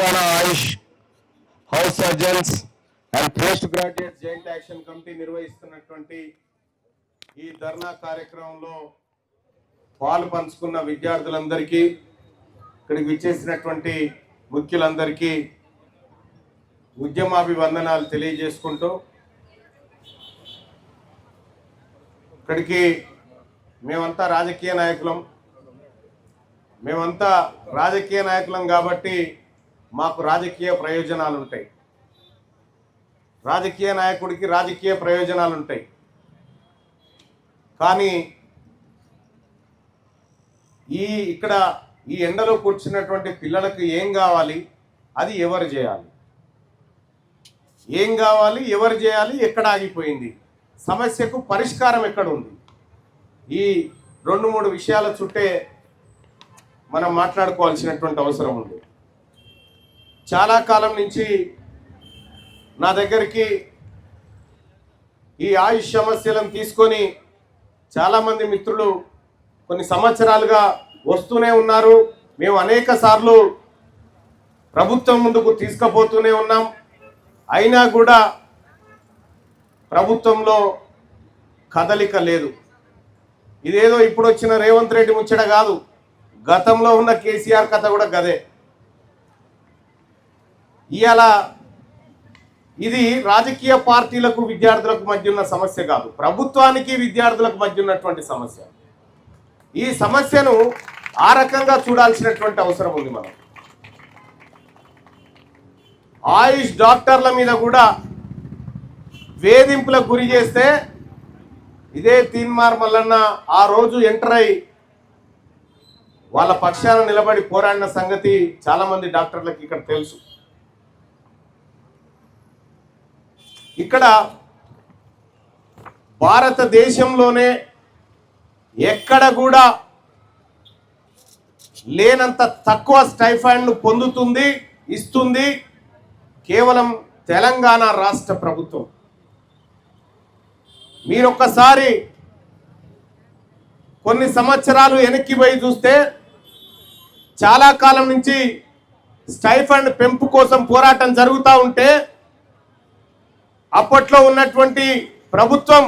Telangana Ayush house surgeons and post graduate joint action committee నిర్వహిస్తున్నటువంటి ఈ ధర్నా కార్యక్రమంలో పాలు పంచుకున్న విద్యార్థులందరికీ, ఇక్కడికి విచ్చేసినటువంటి ముఖ్యులందరికీ ఉద్యమాభివందనాలు తెలియజేసుకుంటూ, ఇక్కడికి మేమంతా రాజకీయ నాయకులం కాబట్టి మాకు రాజకీయ ప్రయోజనాలు ఉంటాయి. రాజకీయ నాయకుడికి రాజకీయ ప్రయోజనాలు ఉంటాయి. కానీ ఇక్కడ ఈ ఎండలో కూర్చున్నటువంటి పిల్లలకు ఏం కావాలి, అది ఎవరు చేయాలి, ఏం కావాలి, ఎవరు చేయాలి, ఎక్కడ ఆగిపోయింది, సమస్యకు పరిష్కారం ఎక్కడ ఉంది, ఈ 2-3 విషయాల చుట్టే మనం మాట్లాడుకోవాల్సినటువంటి అవసరం ఉంది. చాలా కాలం నుంచి నా దగ్గరికి ఈ ఆయుష్ సమస్యలను తీసుకొని చాలామంది మిత్రులు కొన్ని సంవత్సరాలుగా వస్తూనే ఉన్నారు. మేము అనేక సార్లు ప్రభుత్వం ముందుకు తీసుకుపోతూనే ఉన్నాం. అయినా కూడా ప్రభుత్వంలో కదలిక లేదు. ఇదేదో ఇప్పుడు వచ్చిన రేవంత్ రెడ్డి ముచ్చట కాదు, గతంలో ఉన్న కేసీఆర్ కథ కూడా గదే. ఇవాళ ఇది రాజకీయ పార్టీలకు విద్యార్థులకు మధ్య ఉన్న సమస్య కాదు, ప్రభుత్వానికి విద్యార్థులకు మధ్య ఉన్నటువంటి సమస్య. ఈ సమస్యను ఆ రకంగా చూడాల్సినటువంటి అవసరం ఉంది. మనం ఆయుష్ డాక్టర్ల మీద కూడా వేధింపులకు గురి చేస్తే ఇదే తీన్మార్ మల్లన్న ఆ రోజు ఎంటర్ అయి వాళ్ళ పక్షాన నిలబడి పోరాడిన సంగతి చాలా మంది డాక్టర్లకు ఇక్కడ తెలుసు. ఇక్కడ భారతదేశంలోనే ఎక్కడ కూడా లేనంత తక్కువ స్టైఫండ్ను పొందుతుంది, ఇస్తుంది కేవలం తెలంగాణ రాష్ట్ర ప్రభుత్వం. మీరొక్కసారి కొన్ని సంవత్సరాలు వెనక్కి పోయి చూస్తే చాలా కాలం నుంచి స్టైఫండ్ పెంపు కోసం పోరాటం జరుగుతూ ఉంటే అప్పట్లో ఉన్నటువంటి ప్రభుత్వం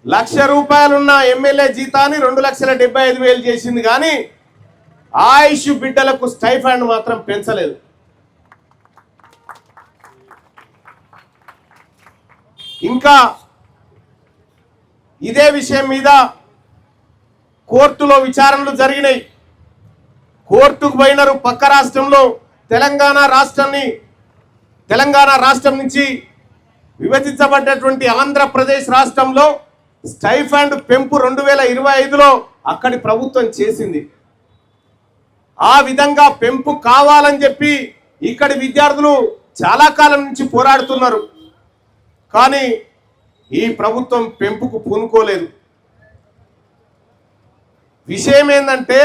₹1,00,000 ఉన్న ఎమ్మెల్యే జీతాన్ని 2,75,000 చేసింది. కానీ ఆయుష్ బిడ్డలకు స్టైఫండ్ మాత్రం పెంచలేదు. ఇంకా ఇదే విషయం మీద కోర్టులో విచారణలు జరిగినాయి. కోర్టుకు పోయినారు. పక్క రాష్ట్రంలో తెలంగాణ రాష్ట్రం నుంచి విభజించబడ్డటువంటి ఆంధ్రప్రదేశ్ రాష్ట్రంలో స్టైఫండ్ పెంపు 2025లో అక్కడి ప్రభుత్వం చేసింది. ఆ విధంగా పెంపు కావాలని చెప్పి ఇక్కడి విద్యార్థులు చాలా కాలం నుంచి పోరాడుతున్నారు. కానీ ఈ ప్రభుత్వం పెంపుకు పూనుకోలేదు. విషయం ఏంటంటే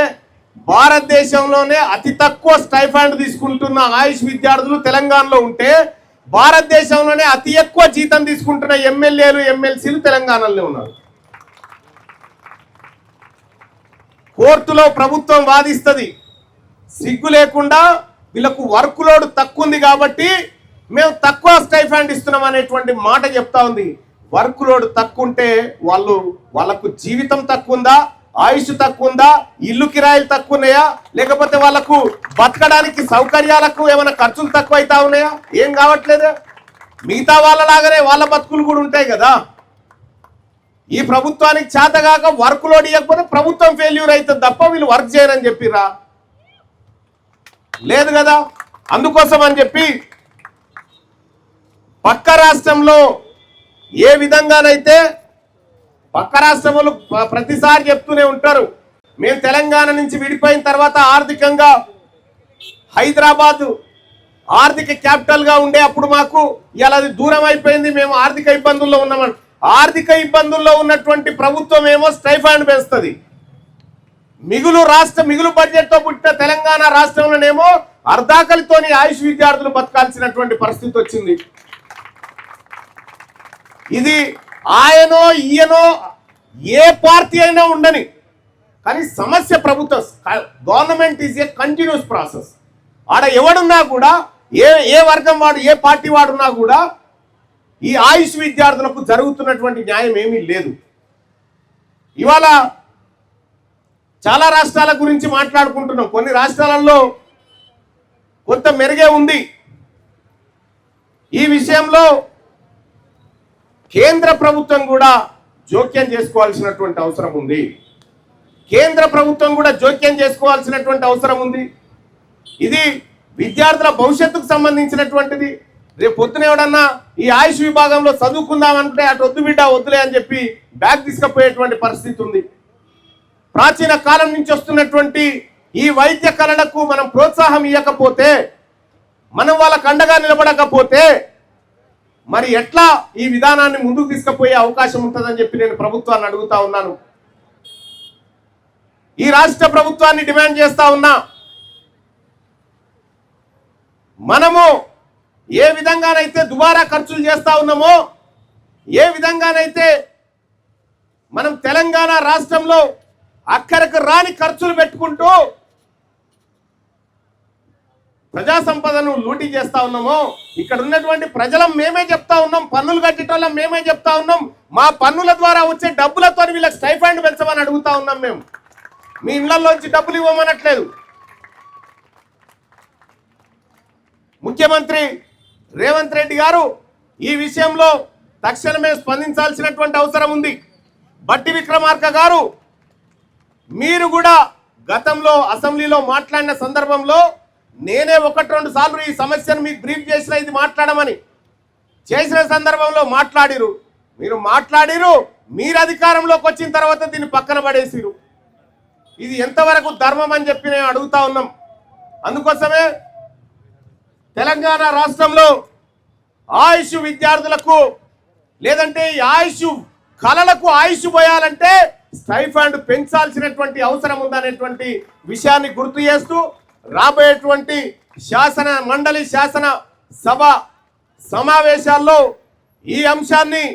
భారతదేశంలోనే అతి తక్కువ స్టైఫండ్ తీసుకుంటున్న ఆయుష్ విద్యార్థులు తెలంగాణలో ఉంటే భారతదేశంలోనే అతి ఎక్కువ జీతం తీసుకుంటున్న ఎమ్మెల్యేలు, ఎమ్మెల్సీలు తెలంగాణలో ఉన్నారు. కోర్టులో ప్రభుత్వం వాదిస్తుంది, సిగ్గు లేకుండా వీళ్ళకు వర్క్ లోడ్ తక్కువ ఉంది కాబట్టి మేము తక్కువ స్టైఫండ్ ఇస్తున్నాం అనేటువంటి మాట చెప్తా ఉంది. వర్క్ లోడ్ తక్కువ ఉంటే వాళ్ళకు జీవితం తక్కువ ఉందా, ఆయుష్ తక్కువ ఉందా, ఇల్లు కిరాయిలు తక్కువ ఉన్నాయా, లేకపోతే వాళ్ళకు బతకడానికి సౌకర్యాలకు ఏమైనా ఖర్చులు తక్కువ అవుతా ఉన్నాయా? ఏం కావట్లేదా? మిగతా వాళ్ళలాగానే వాళ్ళ బతుకులు కూడా ఉంటాయి కదా. ఈ ప్రభుత్వానికి చేతగాక వర్క్ లోడ్ ఇవ్వకపోతే ప్రభుత్వం ఫెయిల్యూర్ అవుతుంది తప్ప వీళ్ళు వర్క్ చేయరని చెప్పిరా? లేదు కదా. అందుకోసం అని చెప్పి పక్క రాష్ట్రంలో ఏ విధంగానైతే పక్క రాష్ట్రంలో ప్రతిసారి చెప్తూనే ఉంటారు, మేము తెలంగాణ నుంచి విడిపోయిన తర్వాత ఆర్థికంగా హైదరాబాద్ ఆర్థిక క్యాపిటల్గా ఉండే అప్పుడు మాకు ఇలా అది దూరం అయిపోయింది, మేము ఆర్థిక ఇబ్బందుల్లో ఉన్నామని. ఆర్థిక ఇబ్బందుల్లో ఉన్నటువంటి ప్రభుత్వం ఏమో స్టైఫండ్ పెంచుతుంది. మిగులు బడ్జెట్తో పుట్టిన తెలంగాణ రాష్ట్రంలోనేమో అర్ధాకలితోని ఆయుష్ విద్యార్థులు బతకాల్సినటువంటి పరిస్థితి వచ్చింది. ఇది ఆయనో ఈయనో ఏ పార్టీ అయినా ఉండని, కానీ సమస్య ప్రభుత్వం. Government is a continuous process. ఆడ ఎవడున్నా కూడా ఏ వర్గం వాడు ఏ పార్టీ వాడున్నా కూడా ఈ ఆయుష్ విద్యార్థులకు జరుగుతున్నటువంటి న్యాయం ఏమీ లేదు. ఇవాళ చాలా రాష్ట్రాల గురించి మాట్లాడుకుంటున్నాం. కొన్ని రాష్ట్రాలలో కొంత మెరుగే ఉంది. ఈ విషయంలో కేంద్ర ప్రభుత్వం కూడా జోక్యం చేసుకోవాల్సినటువంటి అవసరం ఉంది. కేంద్ర ప్రభుత్వం కూడా జోక్యం చేసుకోవాల్సినటువంటి అవసరం ఉంది. ఇది విద్యార్థుల భవిష్యత్తుకు సంబంధించినటువంటిది. రేపు పొద్దున ఎవడన్నా ఈ ఆయుష్ విభాగంలో చదువుకుందాం అనుకుంటే అటు వద్దు బిడ్డ వద్దులే అని చెప్పి బ్యాగ్ తీసుకుపోయేటువంటి పరిస్థితి ఉంది. ప్రాచీన కాలం నుంచి వస్తున్నటువంటి ఈ వైద్య కళలకు మనం ప్రోత్సాహం ఇవ్వకపోతే, మనం వాళ్ళకు అండగా నిలబడకపోతే మరి ఎట్లా ఈ విధానాన్ని ముందుకు తీసుకుపోయే అవకాశం ఉంటుందని చెప్పి నేను ప్రభుత్వాన్ని అడుగుతా ఉన్నాను. ఈ రాష్ట్ర ప్రభుత్వాన్ని డిమాండ్ చేస్తా ఉన్నా, మనము ఏ విధంగానైతే దుబారా ఖర్చులు చేస్తా ఉన్నామో, ఏ విధంగానైతే మనం తెలంగాణ రాష్ట్రంలో అక్కరకు రాని ఖర్చులు పెట్టుకుంటూ ప్రజా సంపదను లూటీ చేస్తా ఉన్నామో, ఇక్కడ ఉన్నటువంటి ప్రజలం మేమే చెప్తా ఉన్నాం, పన్నులు కట్టేటోళ్ళం మేమే చెప్తా ఉన్నాం, మా పన్నుల ద్వారా వచ్చే డబ్బులతో వీళ్ళకి స్టైఫండ్ పెంచమని అడుగుతా ఉన్నాం. మేము మీ ఇళ్లలోంచి డబ్బులు ఇవ్వమనట్లేదు. ముఖ్యమంత్రి రేవంత్ రెడ్డి గారు ఈ విషయంలో తక్షణమే స్పందించాల్సినటువంటి అవసరం ఉంది. బట్టి విక్రమార్క గారు, మీరు కూడా గతంలో అసెంబ్లీలో మాట్లాడిన సందర్భంలో నేనే 1-2 సార్లు ఈ సమస్యను మీకు బ్రీఫ్ చేసిన, ఇది మాట్లాడమని చేసిన సందర్భంలో మాట్లాడిరు. మీరు అధికారంలోకి వచ్చిన తర్వాత దీన్ని పక్కన పడేసిరు. ఇది ఎంతవరకు ధర్మం అని చెప్పి నేను అడుగుతా ఉన్నాం. అందుకోసమే తెలంగాణ రాష్ట్రంలో ఆయుష్ విద్యార్థులకు లేదంటే ఈ ఆయుష్ కళలకు ఆయుష్ పోయాలంటే స్టైఫండ్ పెంచాల్సినటువంటి అవసరం ఉందనేటువంటి విషయాన్ని గుర్తు చేస్తూ రాబోయేటువంటి శాసన మండలి శాసన సభ సమావేశాల్లో ఈ అంశాన్ని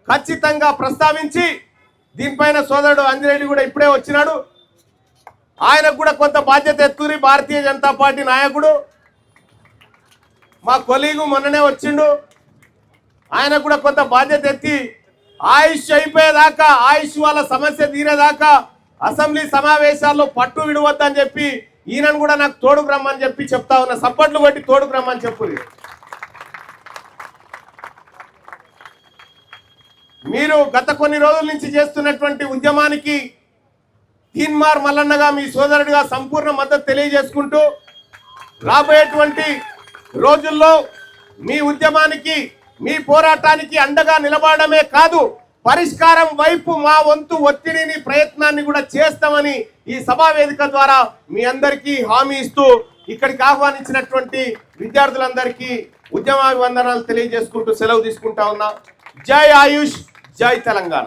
ఖచ్చితంగా ప్రస్తావించి దీనిపైన సోదరుడు అంజిరెడ్డి కూడా ఇప్పుడే వచ్చినాడు, ఆయనకు కూడా కొంత బాధ్యత ఎత్తురి. భారతీయ జనతా పార్టీ నాయకుడు మా కొలీగు మొన్ననే వచ్చిండు, ఆయనకు కూడా కొంత బాధ్యత ఎత్తి ఆయుష్ అయిపోయేదాకా, ఆయుష్ వాళ్ళ సమస్య తీరేదాకా అసెంబ్లీ సమావేశాల్లో పట్టు విడవద్దని చెప్పి ఈయనను కూడా నాకు తోడుకు రమ్మని చెప్పి చెప్తా ఉన్నా. సప్పట్లు కొట్టి తోడుకు రమ్మని చెప్పుది. మీరు గత కొన్ని రోజుల నుంచి చేస్తున్నటువంటి ఉద్యమానికి తీన్మార్ మల్లన్నగా మీ సోదరుడిగా సంపూర్ణ మద్దతు తెలియజేసుకుంటూ రాబోయేటువంటి రోజుల్లో మీ ఉద్యమానికి మీ పోరాటానికి అండగా నిలబడమే కాదు, పరిష్కారం వైపు మా వంతు ఒత్తిడిని ప్రయత్నాన్ని కూడా చేస్తామని ఈ సభా వేదిక ద్వారా మీ అందరికీ హామీ ఇస్తూ ఇక్కడికి ఆహ్వానించినటువంటి విద్యార్థులందరికీ ఉద్యమాభివందనాలు తెలియజేసుకుంటూ సెలవు తీసుకుంటా ఉన్నా. జై ఆయుష్, జై తెలంగాణ.